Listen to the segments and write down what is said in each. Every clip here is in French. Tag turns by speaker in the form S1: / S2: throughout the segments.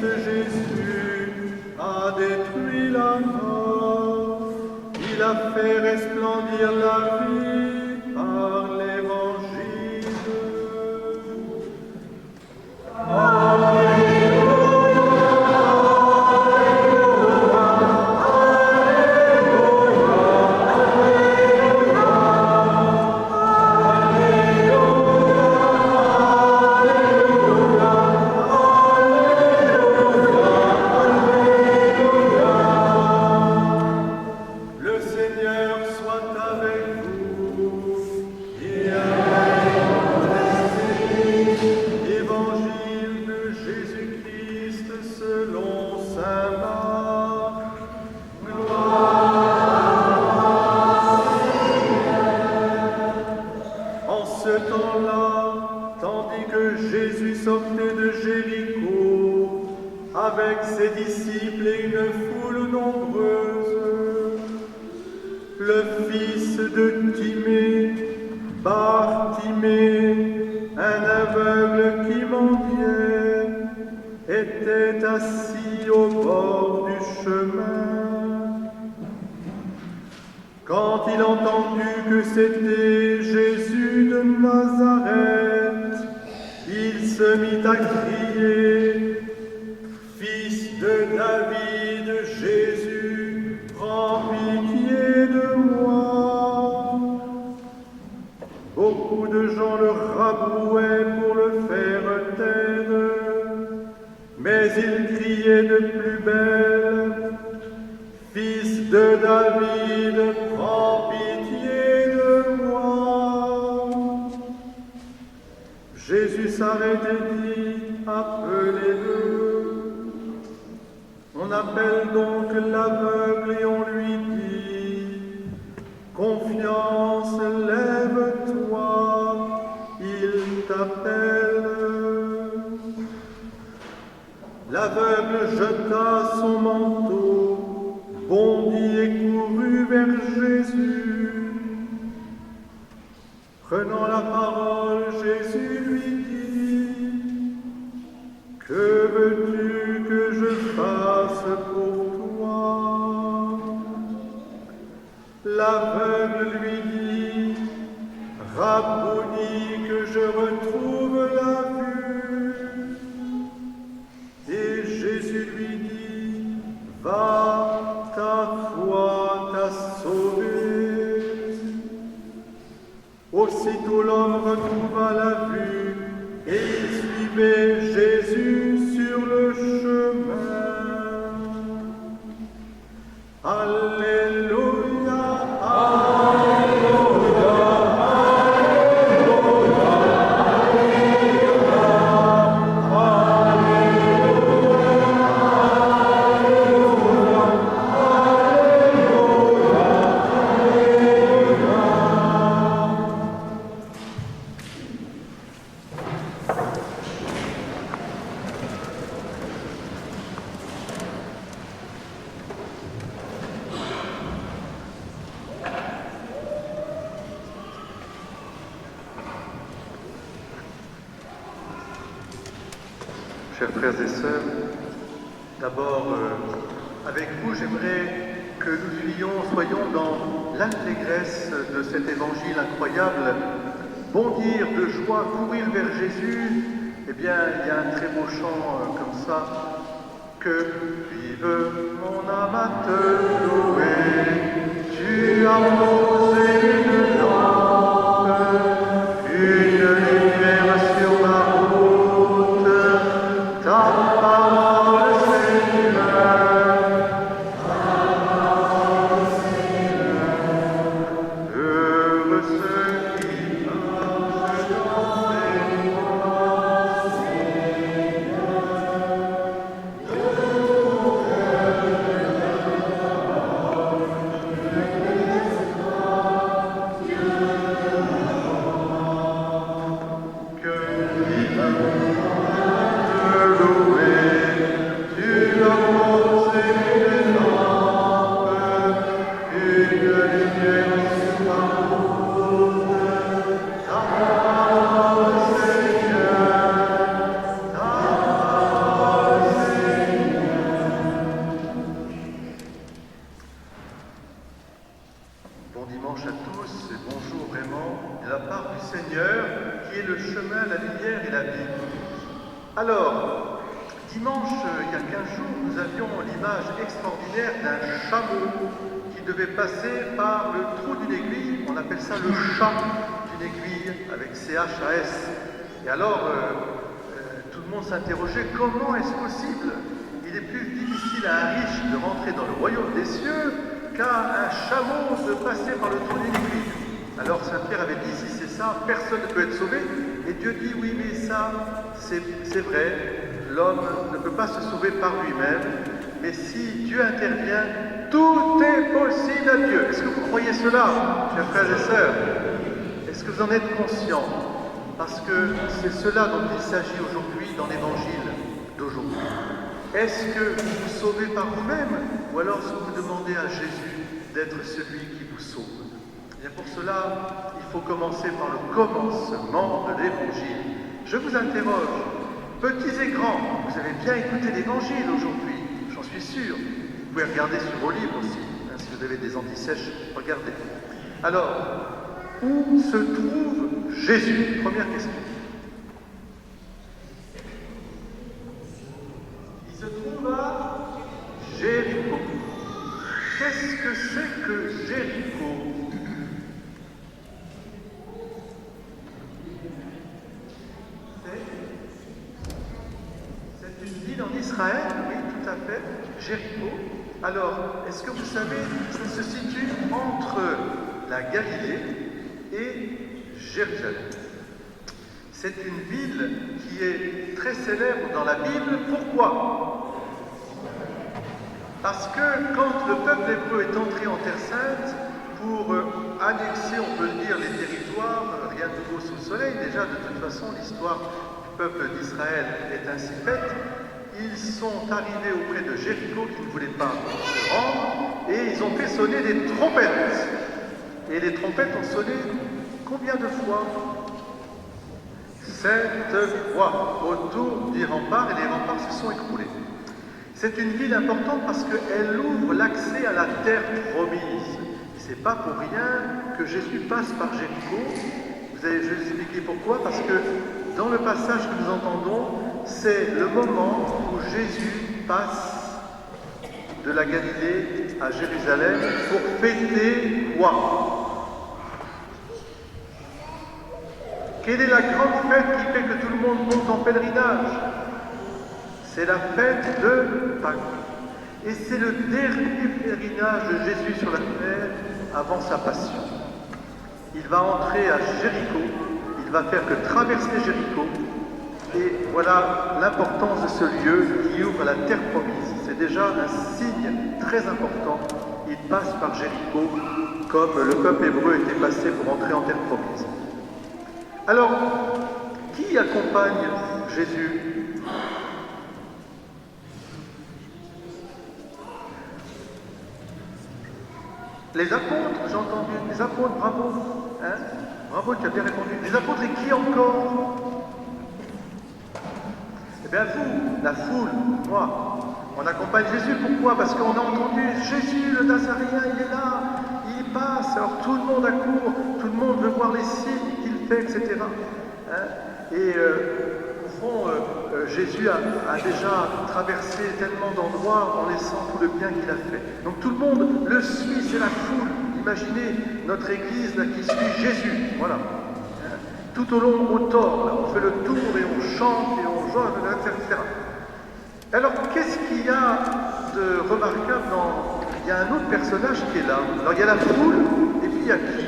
S1: Jésus a détruit la mort. Il a fait resplendir la vie par l'Évangile. Avec ses disciples et une foule nombreuse, le fils de Timée, Bartimée, un aveugle qui mendiait, était assis au bord du chemin. Quand il entendit que c'était Jésus de Nazareth, il se mit à crier: Fils de David, Jésus, prends pitié de moi. Beaucoup de gens le rabrouaient pour le faire taire, mais il criait de plus belle: Fils de David, prends pitié de moi. Jésus s'arrête et dit: Appelez-le. On appelle donc l'aveugle et on lui dit: Confiance, lève-toi, il t'appelle. L'aveugle jeta son manteau, bondit et courut vers Jésus. Prenant la parole, Jésus lui dit: Que veux-tu que je fasse pour toi? L'aveugle lui dit: Rabbouni, que je retrouve la vue. Et Jésus lui dit: Va, ta foi t'a sauvé. Aussitôt l'homme retrouva la vue et il suivait Jésus sur le chemin. Alléluia, Alléluia, Alléluia, Chers frères et sœurs, d'abord, avec vous, j'aimerais que nous soyons dans l'intégresse de cet évangile incroyable. Bondir de joie, courir vers Jésus. Eh bien, il y a un très beau chant comme ça. Que vive mon âme à te louer, tu as posé une lampe, une lumière sur ma route, ta parole Seigneur, heureux ceux qui marchent dans tes voies, Seigneur. Dimanche, il y a 15 jours, nous avions l'image extraordinaire d'un chameau qui devait passer par le trou d'une aiguille. On appelle ça le chat d'une aiguille, avec CHAS. Et alors, tout le monde s'interrogeait, comment est-ce possible? Il est plus difficile à un riche de rentrer dans le royaume des cieux qu'à un chameau de passer par le trou d'une aiguille. Alors Saint-Pierre avait dit, si c'est ça, personne ne peut être sauvé. Et Dieu dit, oui, mais ça, c'est vrai. L'homme ne peut pas se sauver par lui-même, mais si Dieu intervient, tout est possible à Dieu. Est-ce que vous croyez cela, chers frères et sœurs? Est-ce que vous en êtes conscients? Parce que c'est cela dont il s'agit aujourd'hui dans l'évangile d'aujourd'hui. Est-ce que vous vous sauvez par vous-même, ou alors est-ce que vous demandez à Jésus d'être celui qui vous sauve? Et bien pour cela, il faut commencer par le commencement de l'évangile. Je vous interroge, petits et grands, vous avez bien écouté l'évangile aujourd'hui, j'en suis sûr. Vous pouvez regarder sur vos livres aussi, hein, si vous avez des antisèches, regardez. Alors, où se trouve Jésus? Première question. Il se trouve à Jéricho. Qu'est-ce que c'est que Jéricho? C'est une ville en Israël, oui, tout à fait, Jéricho. Alors, est-ce que vous savez, ça se situe entre la Galilée et Jérusalem. C'est une ville qui est très célèbre dans la Bible. Pourquoi? Parce que quand le peuple hébreu est entré en Terre Sainte pour annexer, on peut le dire, les territoires, rien de nouveau sous le soleil, déjà de toute façon l'histoire du peuple d'Israël est ainsi faite, ils sont arrivés auprès de Jéricho qui ne voulait pas se rendre et ils ont fait sonner des trompettes. Et les trompettes ont sonné combien de fois? 7 fois autour des remparts, et les remparts se sont écroulés. C'est une ville importante parce qu'elle ouvre l'accès à la terre promise. Et ce n'est pas pour rien que Jésus passe par Jéricho. Je vais vous expliquer pourquoi. Parce que dans le passage que nous entendons, c'est le moment où Jésus passe de la Galilée à Jérusalem pour fêter quoi? Quelle est la grande fête qui fait que tout le monde monte en pèlerinage? C'est la fête de Pâques. Et c'est le dernier pèlerinage de Jésus sur la terre avant sa passion. Il va entrer à Jéricho, il va faire que traverser Jéricho. Et voilà l'importance de ce lieu qui ouvre la terre promise. C'est déjà un signe très important. Il passe par Jéricho comme le peuple hébreu était passé pour entrer en terre promise. Alors, qui accompagne Jésus? Les apôtres, j'ai entendu. Les apôtres, bravo. Hein? Bravo, tu as bien répondu. Les apôtres et qui encore? Eh bien vous, la foule, moi, on accompagne Jésus. Pourquoi? Parce qu'on a entendu Jésus, le Nazaréen, il est là, il passe. Alors tout le monde accourt, tout le monde veut voir les signes qu'il fait, etc. Hein? Et au fond, Jésus a déjà traversé tellement d'endroits en laissant tout le bien qu'il a fait. Donc tout le monde le suit, c'est la foule. Imaginez notre église là, qui suit Jésus, voilà. Hein? Tout au long, au tort, là, on fait le tour et on chante et on joue, etc. Alors qu'est-ce qu'il y a de remarquable dans... Il y a un autre personnage qui est là. Alors il y a la foule, et puis il y a qui?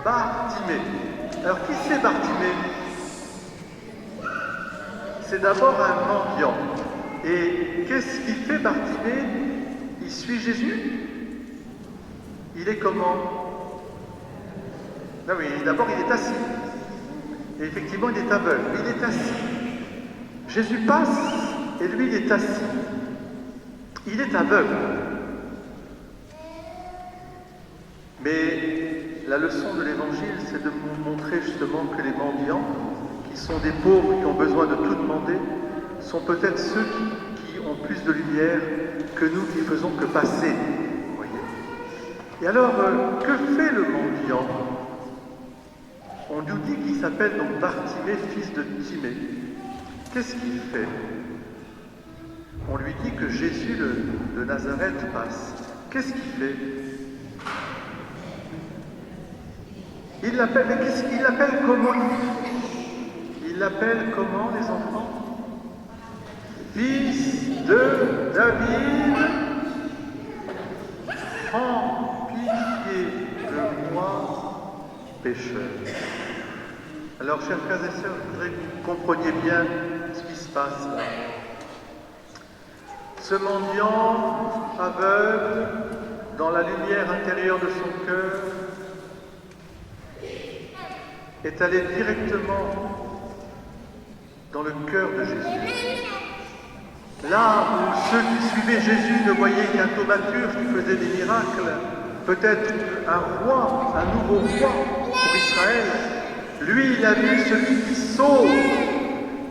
S1: Bartimée. Alors qui c'est Bartimée? C'est d'abord un mendiant. Et qu'est-ce qu'il fait Bartimée? Il suit Jésus? Il est comment? Non oui, d'abord il est assis. Et effectivement il est aveugle, mais il est assis. Jésus passe et lui il est assis. Il est aveugle. Mais la leçon de l'Évangile, c'est de nous montrer justement que les mendiants, qui sont des pauvres, qui ont besoin de tout demander, sont peut-être ceux qui ont plus de lumière que nous qui faisons que passer. Vous voyez. Et alors, que fait le mendiant? On nous dit qu'il s'appelle donc Bartimée, fils de Timée. qu'est-ce qu'il fait? On lui dit que Jésus de Nazareth passe. Qu'est-ce qu'il fait? Il l'appelle, mais qu'est-ce qu'il l'appelle comment? Il l'appelle comment, les enfants? Fils de David, prends pitié de moi, pécheur. Alors, chers frères et sœurs, je voudrais que vous compreniez bien ce qui se passe là. Ce mendiant aveugle, dans la lumière intérieure de son cœur, est allé directement dans le cœur de Jésus. Là où ceux qui suivaient Jésus ne voyaient qu'un thaumaturge qui faisait des miracles, peut-être un roi, un nouveau roi pour Israël, lui, il a vu celui qui sauve.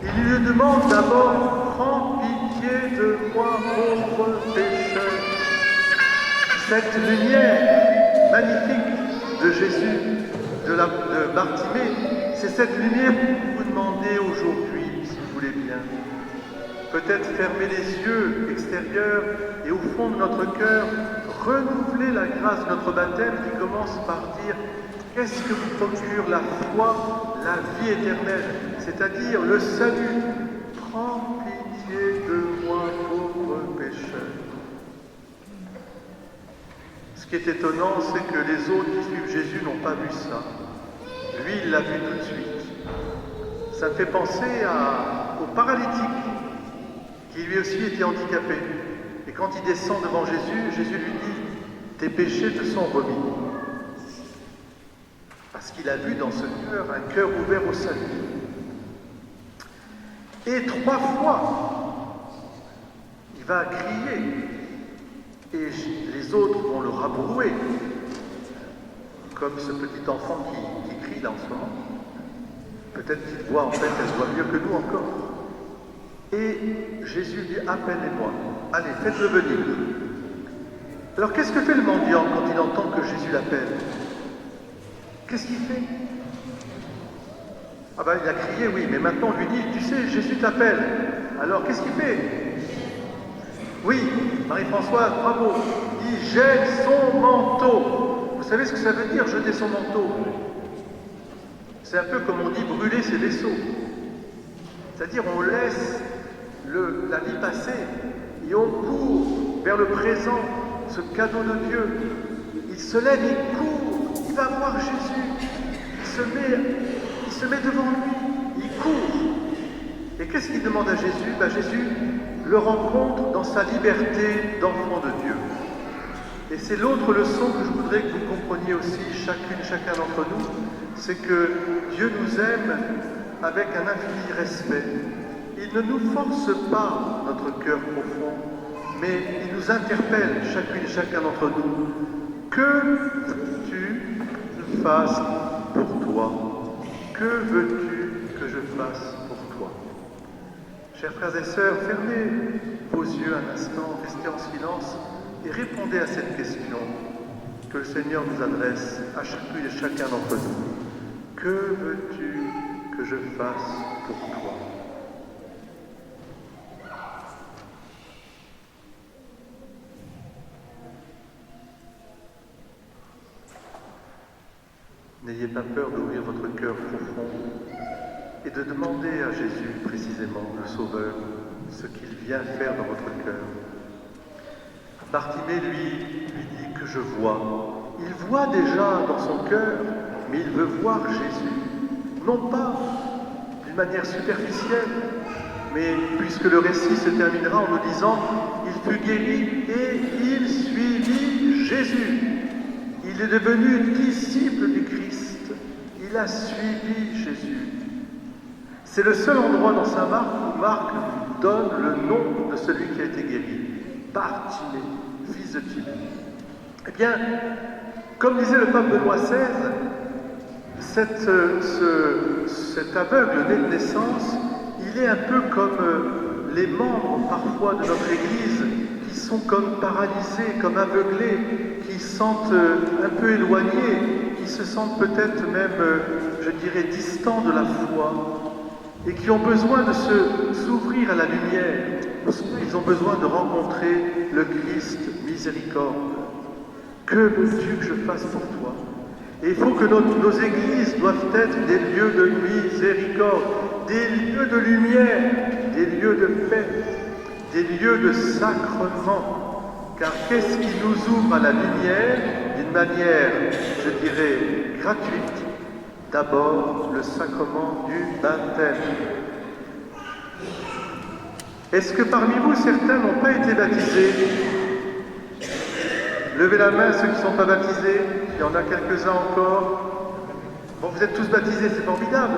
S1: Il lui demande d'abord, prends pitié de moi, pauvre pécheur. Cette lumière magnifique de Jésus, de Bartimée, c'est cette lumière que vous demandez aujourd'hui, si vous voulez bien. Peut-être fermer les yeux extérieurs et au fond de notre cœur, renouveler la grâce de notre baptême qui commence par dire qu'est-ce que vous procure la foi, la vie éternelle, c'est-à-dire le salut. Prends pitié de moi, pauvre pécheur. Ce qui est étonnant, c'est que les autres qui suivent Jésus n'ont pas vu ça. Lui, il l'a vu tout de suite. Ça me fait penser au paralytique, qui lui aussi était handicapé. Et quand il descend devant Jésus, Jésus lui dit « Tes péchés te sont remis ». Parce qu'il a vu dans ce cœur un cœur ouvert au salut. Et 3 fois, il va crier. Et les autres vont le rabrouer, comme ce petit enfant qui crie là en ce moment. Peut-être qu'il voit, en fait, elle voit mieux que nous encore. Et Jésus dit, appelez-moi, allez, faites-le venir. Alors qu'est-ce que fait le mendiant quand il entend que Jésus l'appelle? Qu'est-ce qu'il fait? Ah ben il a crié, oui, mais maintenant on lui dit, tu sais, Jésus t'appelle. Alors qu'est-ce qu'il fait? Oui, Marie-Françoise, bravo. Il jette son manteau. Vous savez ce que ça veut dire, jeter son manteau? C'est un peu comme on dit brûler ses vaisseaux. C'est-à-dire on laisse la vie passer et on court vers le présent, ce cadeau de Dieu. Il se lève, il court, il va voir Jésus. Il se met devant lui, il court. Et qu'est-ce qu'il demande à Jésus? Jésus le rencontre dans sa liberté d'enfant de Dieu. Et c'est l'autre leçon que je voudrais que vous compreniez aussi, chacun d'entre nous, c'est que Dieu nous aime avec un infini respect. Il ne nous force pas notre cœur profond, mais il nous interpelle, chacune et chacun d'entre nous. Que veux-tu que je fasse pour toi? Que veux-tu que je fasse pour toi? Chers frères et sœurs, fermez vos yeux un instant, restez en silence et répondez à cette question que le Seigneur nous adresse à chacune et chacun d'entre nous. Que veux-tu que je fasse pour toi? N'ayez pas peur d'ouvrir votre cœur profond et de demander à Jésus précisément, le Sauveur, ce qu'il vient faire dans votre cœur. Bartimée, lui dit que je vois. Il voit déjà dans son cœur, mais il veut voir Jésus. Non pas d'une manière superficielle, mais puisque le récit se terminera en nous disant « Il fut guéri et il suivit Jésus ». Il est devenu disciple du Christ. Il a suivi Jésus. C'est le seul endroit dans saint Marc où Marc donne le nom de celui qui a été guéri. Bartimée, fils de Timée. Eh bien, comme disait le pape Benoît XVI, cet aveugle né de naissance, il est un peu comme les membres parfois de notre Église qui sont comme paralysés, comme aveuglés, qui se sentent un peu éloignés, qui se sentent peut-être même, je dirais, distants de la foi. et qui ont besoin de s'ouvrir à la lumière. Ils ont besoin de rencontrer le Christ miséricorde. Que veux-tu que je fasse pour toi? Et il faut que nos églises doivent être des lieux de miséricorde, des lieux de lumière, des lieux de paix, des lieux de sacrement. Car qu'est-ce qui nous ouvre à la lumière d'une manière, je dirais, gratuite? D'abord, le sacrement du baptême. Est-ce que parmi vous, certains n'ont pas été baptisés? Levez la main ceux qui ne sont pas baptisés. Il y en a quelques-uns encore. Bon, vous êtes tous baptisés, c'est formidable.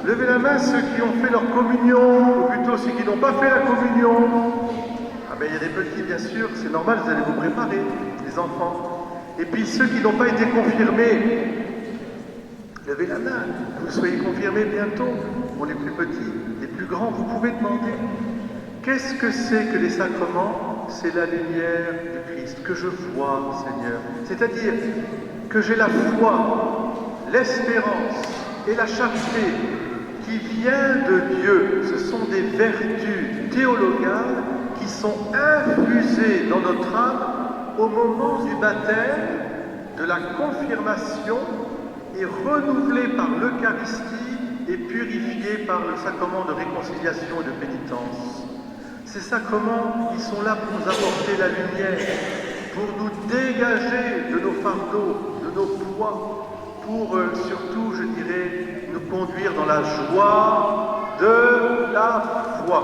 S1: Levez la main ceux qui ont fait leur communion, ou plutôt ceux qui n'ont pas fait la communion. Ah ben il y a des petits, bien sûr, c'est normal, vous allez vous préparer, les enfants. Et puis ceux qui n'ont pas été confirmés, levez la main, que vous soyez confirmés bientôt. Pour les plus petits, les plus grands, vous pouvez demander. Qu'est-ce que c'est que les sacrements? C'est la lumière du Christ, que je vois, Seigneur. C'est-à-dire que j'ai la foi, l'espérance et la charité qui vient de Dieu. Ce sont des vertus théologales qui sont infusées dans notre âme au moment du baptême, de la confirmation et renouvelées par l'Eucharistie et purifiées par le sacrement de réconciliation et de pénitence. Ces sacrements, ils sont là pour nous apporter la lumière, pour nous dégager de nos fardeaux, de nos poids, pour surtout, je dirais, nous conduire dans la joie de la foi.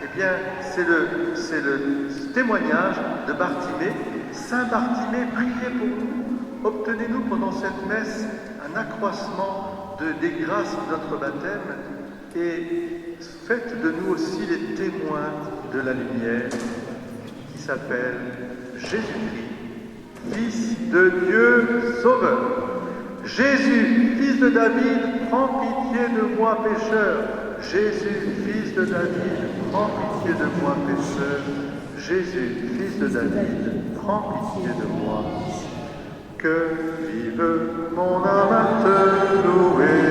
S1: Eh bien, c'est le témoignage de Bartimée. Saint Bartimée, priez pour nous. Obtenez-nous pendant cette messe un accroissement des grâces de notre baptême et faites de nous aussi les témoins de la lumière qui s'appelle Jésus-Christ, Fils de Dieu Sauveur. Jésus, Fils de David, prends pitié de moi pécheur. Jésus, Fils de David, prends pitié de moi pécheur. Jésus, Fils de David, prends pitié de moi. Que vive mon âme à te louer.